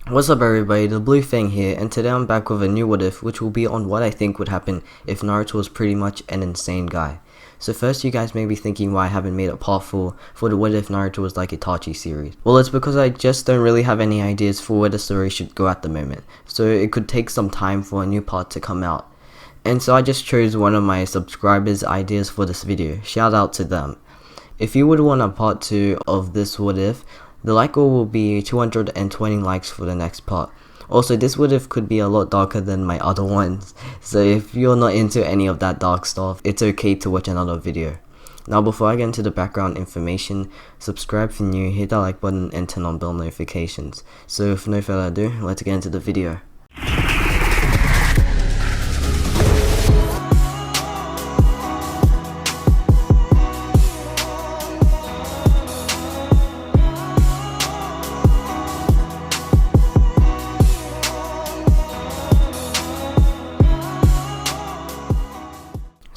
What's up everybody, the Blue Fang here, and today I'm back with a new what if, which will be on what I think would happen if Naruto was pretty much an insane guy. So first, you guys may be thinking why I haven't made a part 4 for the what if Naruto was like Itachi series. Well, it's because I just don't really have any ideas for where the story should go at the moment, so it could take some time for a new part to come out. And so I just chose one of my subscribers' ideas for this video. Shout out to them. If you would want a part 2 of this what if, the like goal will be 220 likes for the next part. Also, this what if could be a lot darker than my other ones, so if you're not into any of that dark stuff, it's okay to watch another video. Now before I get into the background information, subscribe if you're new, hit that like button and turn on bell notifications. So with no further ado, let's get into the video.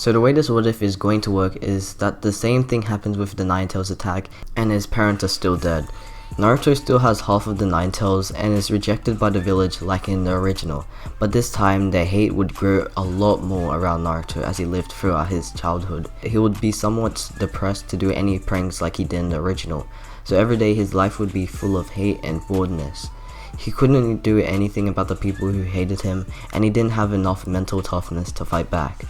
So the way this what if is going to work is that the same thing happens with the Nine Tails attack and his parents are still dead. Naruto still has half of the Nine Tails and is rejected by the village like in the original, but this time their hate would grow a lot more around Naruto as he lived throughout his childhood. He would be somewhat depressed to do any pranks like he did in the original, so every day his life would be full of hate and boredness. He couldn't do anything about the people who hated him, and he didn't have enough mental toughness to fight back.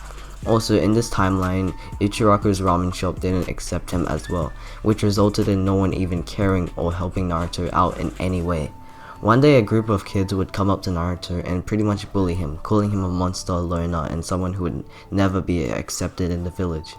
Also, in this timeline, Ichiraku's ramen shop didn't accept him as well, which resulted in no one even caring or helping Naruto out in any way. One day a group of kids would come up to Naruto and pretty much bully him, calling him a monster, loner, and someone who would never be accepted in the village.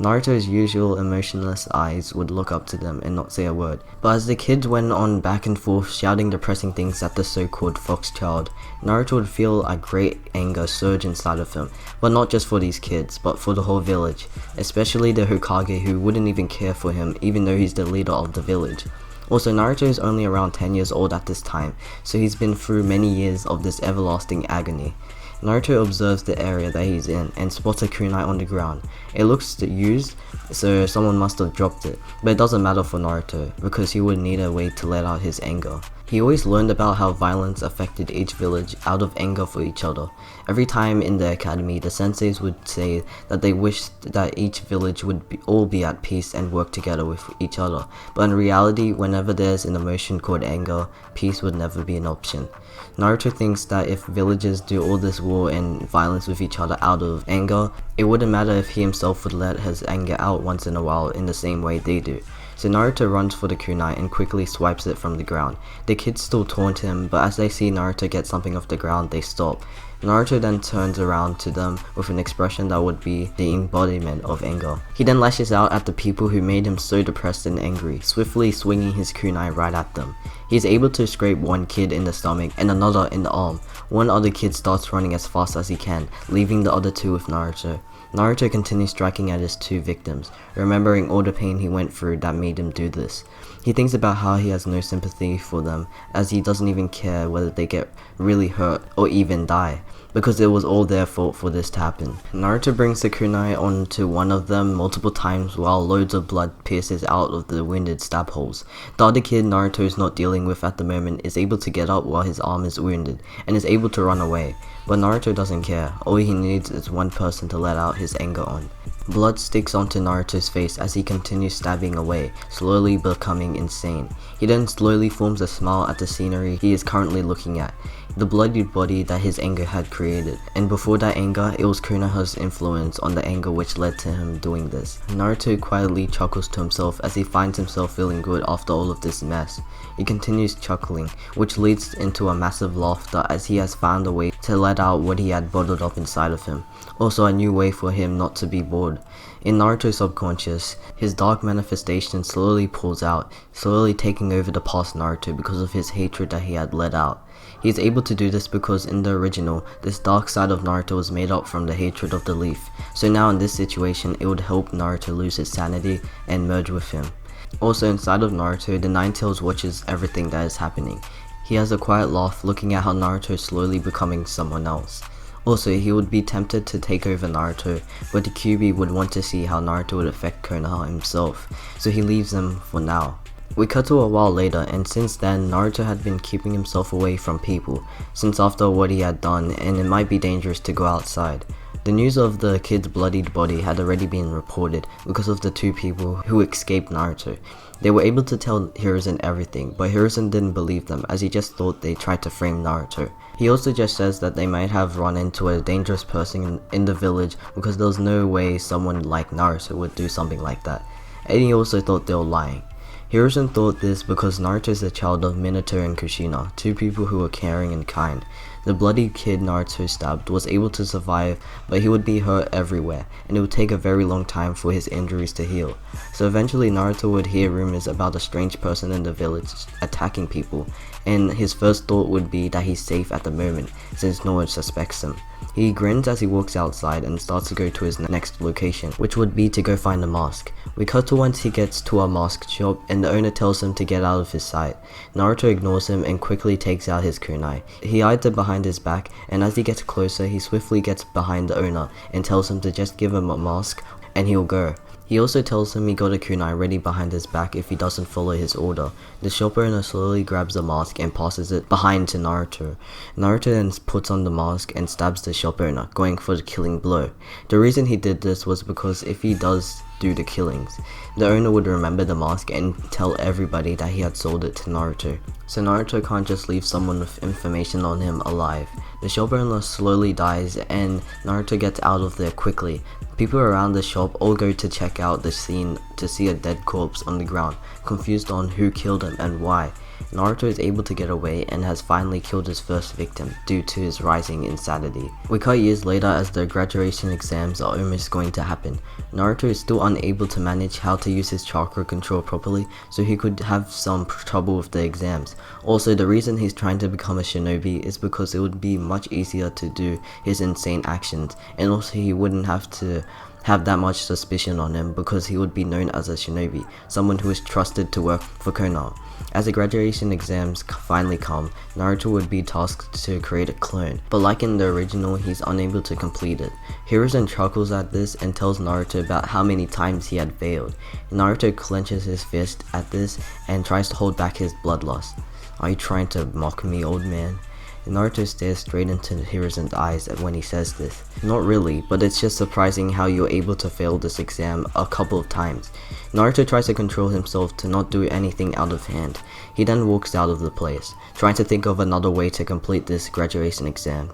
Naruto's usual emotionless eyes would look up to them and not say a word, but as the kids went on back and forth shouting depressing things at the so-called fox child, Naruto would feel a great anger surge inside of him, but not just for these kids, but for the whole village, especially the Hokage who wouldn't even care for him even though he's the leader of the village. Also, Naruto is only around 10 years old at this time, so he's been through many years of this everlasting agony. Naruto observes the area that he's in and spots a kunai on the ground. It looks used, so someone must have dropped it, but it doesn't matter for Naruto because he would need a way to let out his anger. He always learned about how violence affected each village out of anger for each other. Every time in the academy, the senseis would say that they wished that each village would all be at peace and work together with each other, but in reality, whenever there's an emotion called anger, peace would never be an option. Naruto thinks that if villagers do all this war and violence with each other out of anger, it wouldn't matter if he himself would let his anger out once in a while in the same way they do. So Naruto runs for the kunai and quickly swipes it from the ground. The kids still taunt him, but as they see Naruto get something off the ground, they stop. Naruto then turns around to them with an expression that would be the embodiment of anger. He then lashes out at the people who made him so depressed and angry, swiftly swinging his kunai right at them. He is able to scrape one kid in the stomach and another in the arm. One other kid starts running as fast as he can, leaving the other two with Naruto. Naruto continues striking at his two victims, remembering all the pain he went through that made him do this. He thinks about how he has no sympathy for them, as he doesn't even care whether they get really hurt or even die, because it was all their fault for this to happen. Naruto brings the kunai onto one of them multiple times while loads of blood pierces out of the wounded stab holes. The other kid Naruto is not dealing with at the moment is able to get up while his arm is wounded and is able to run away, but Naruto doesn't care. All he needs is one person to let out his anger on. Blood sticks onto Naruto's face as he continues stabbing away, slowly becoming insane. He then slowly forms a smile at the scenery he is currently looking at, the bloodied body that his anger had created. And before that anger, it was Konoha's influence on the anger which led to him doing this. Naruto quietly chuckles to himself as he finds himself feeling good after all of this mess. He continues chuckling, which leads into a massive laughter as he has found a way to let out what he had bottled up inside of him. Also a new way for him not to be bored. In Naruto's subconscious, his dark manifestation slowly pulls out, slowly taking over the past Naruto because of his hatred that he had let out. He is able to do this because in the original, this dark side of Naruto was made up from the hatred of the leaf, so now in this situation it would help Naruto lose his sanity and merge with him. Also inside of Naruto, the Nine Tails watches everything that is happening. He has a quiet laugh looking at how Naruto is slowly becoming someone else. Also, he would be tempted to take over Naruto, but the Kyuubi would want to see how Naruto would affect Konoha himself, so he leaves him for now. We cut to a while later, and since then, Naruto had been keeping himself away from people, since after what he had done, and it might be dangerous to go outside. The news of the kid's bloodied body had already been reported because of the two people who escaped Naruto. They were able to tell Hiruzen everything, but Hiruzen didn't believe them as he just thought they tried to frame Naruto. He also just says that they might have run into a dangerous person in the village because there was no way someone like Naruto would do something like that, and he also thought they were lying. Hiruzen thought this because Naruto is a child of Minato and Kushina, two people who were caring and kind. The bloody kid Naruto stabbed was able to survive, but he would be hurt everywhere, and it would take a very long time for his injuries to heal. So eventually Naruto would hear rumors about a strange person in the village attacking people, and his first thought would be that he's safe at the moment, since no one suspects him. He grins as he walks outside and starts to go to his next location, which would be to go find a mask. We cut to once he gets to a mask shop and the owner tells him to get out of his sight. Naruto ignores him and quickly takes out his kunai. He hides it behind his back, and as he gets closer he swiftly gets behind the owner and tells him to just give him a mask and he'll go. He also tells him he got a kunai ready behind his back if he doesn't follow his order. The shop owner slowly grabs the mask and passes it behind to Naruto. Naruto then puts on the mask and stabs the shop owner, going for the killing blow. The reason he did this was because if he does do the killings, the owner would remember the mask and tell everybody that he had sold it to Naruto. So Naruto can't just leave someone with information on him alive. The shop owner slowly dies and Naruto gets out of there quickly. People around the shop all go to check out the scene to see a dead corpse on the ground, confused on who killed him and why. Naruto is able to get away and has finally killed his first victim due to his rising insanity. We cut years later as the graduation exams are almost going to happen. Naruto is still unable to manage how to use his chakra control properly, so he could have some trouble with the exams. Also, the reason he's trying to become a shinobi is because it would be much easier to do his insane actions, and also he wouldn't have to have that much suspicion on him because he would be known as a shinobi, someone who is trusted to work for Konoha. As the graduation exams finally come, Naruto would be tasked to create a clone, but like in the original, he's unable to complete it. Hiruzen chuckles at this and tells Naruto about how many times he had failed. Naruto clenches his fist at this and tries to hold back his bloodlust. "Are you trying to mock me, old man?" Naruto stares straight into Hiruzen's eyes when he says this. Not really, but it's just surprising how you're able to fail this exam a couple of times. Naruto tries to control himself to not do anything out of hand. He then walks out of the place, trying to think of another way to complete this graduation exam.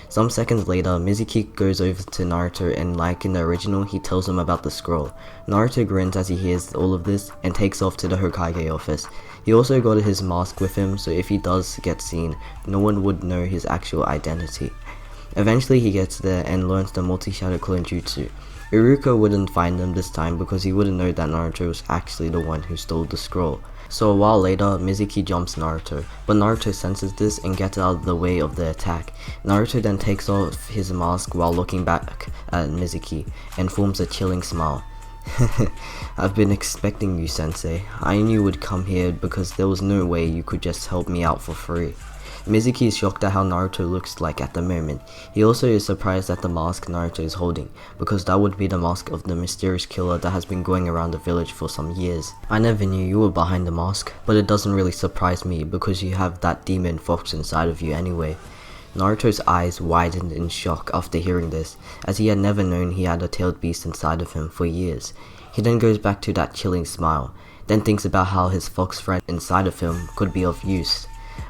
Some seconds later, Mizuki goes over to Naruto and like in the original, he tells him about the scroll. Naruto grins as he hears all of this and takes off to the Hokage office. He also got his mask with him, so if he does get seen, no one would know his actual identity. Eventually he gets there and learns the multi-shadow clone jutsu. Iruka wouldn't find him this time because he wouldn't know that Naruto was actually the one who stole the scroll. So a while later, Mizuki jumps Naruto, but Naruto senses this and gets out of the way of the attack. Naruto then takes off his mask while looking back at Mizuki and forms a chilling smile. "I've been expecting you, sensei. I knew you would come here because there was no way you could just help me out for free." Mizuki is shocked at how Naruto looks like at the moment. He also is surprised at the mask Naruto is holding, because that would be the mask of the mysterious killer that has been going around the village for some years. "I never knew you were behind the mask, but it doesn't really surprise me because you have that demon fox inside of you anyway." Naruto's eyes widened in shock after hearing this, as he had never known he had a tailed beast inside of him for years. He then goes back to that chilling smile, then thinks about how his fox friend inside of him could be of use.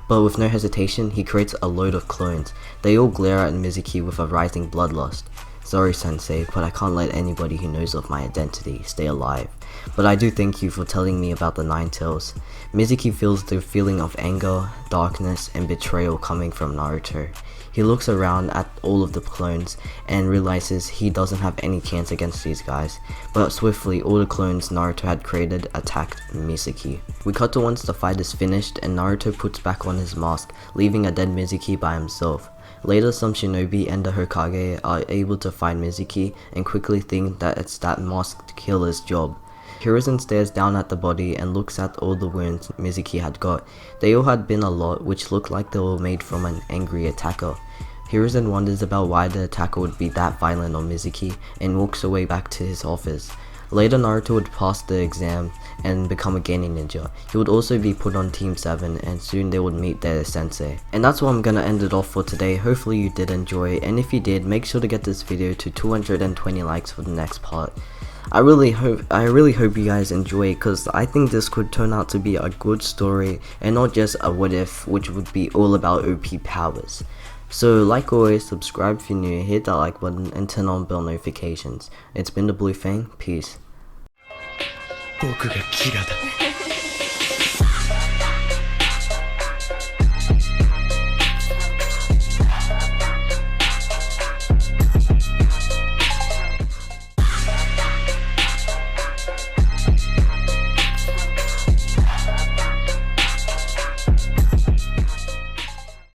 But with no hesitation, he creates a load of clones. They all glare at Mizuki with a rising bloodlust. "Sorry sensei, but I can't let anybody who knows of my identity stay alive. But I do thank you for telling me about the Nine Tails." Mizuki feels the feeling of anger, darkness, and betrayal coming from Naruto. He looks around at all of the clones and realizes he doesn't have any chance against these guys, but swiftly all the clones Naruto had created attacked Mizuki. We cut to once the fight is finished and Naruto puts back on his mask, leaving a dead Mizuki by himself. Later, some shinobi and the Hokage are able to find Mizuki and quickly think that it's that masked killer's job. Hiruzen stares down at the body and looks at all the wounds Mizuki had got. They all had been a lot, which looked like they were made from an angry attacker. Hiruzen wonders about why the attacker would be that violent on Mizuki and walks away back to his office. Later Naruto would pass the exam and become a genin ninja. He would also be put on Team 7 and soon they would meet their sensei. And that's what I'm gonna end it off for today. Hopefully you did enjoy, and if you did, make sure to get this video to 220 likes for the next part. I really hope you guys enjoy it, because I think this could turn out to be a good story and not just a what if, which would be all about OP powers. So like always, subscribe if you're new, hit that like button and turn on bell notifications. It's been the Blue Fang, peace. 僕がキラだ